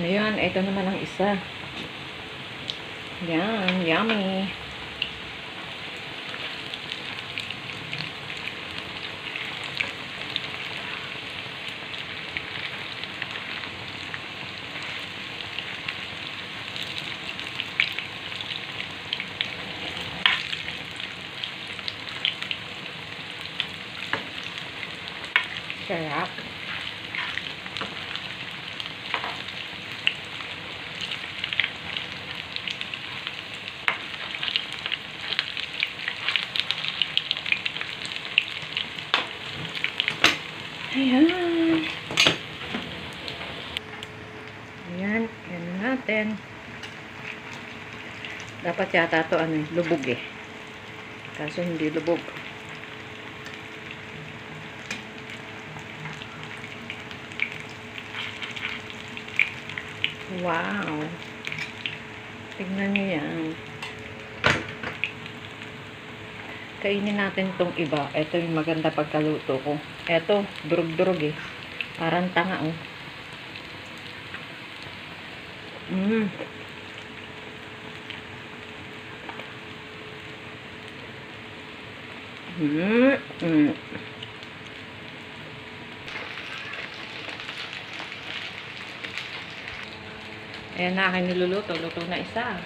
Ayan, ito naman ang isa. Yan, yummy. Sarap. Ayan. Ayan. Ayan natin. Dapat yata ito lubog eh. Kaso hindi lubog. Wow. Tignan niyo yan. Kainin natin tong iba. Ito yung maganda pagkaluto ko. Ito, durug-durug eh. Parang tanga oh. Ayan na aking niluluto. Luto na isa.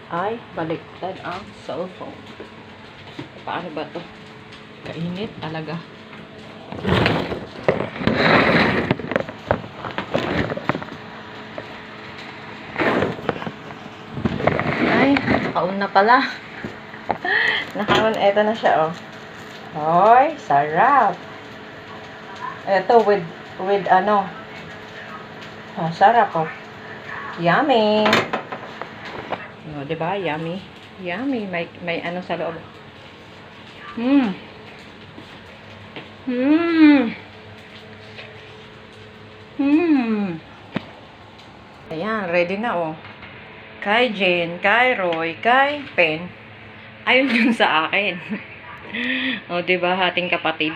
Ay, baliktad ang cellphone. Paano ba to? Kainit talaga. Ay, nakaun na pala. Nakaun, eto na siya oh. Hoy, sarap. Ito with ano. Sarap oh. Yummy. O, diba? Yummy. Yummy. May ano sa loob. Ayan, ready na oh. Kay Jen, kay Roy, kay Pen. Ayun yung sa akin. O, diba? Hating kapatid.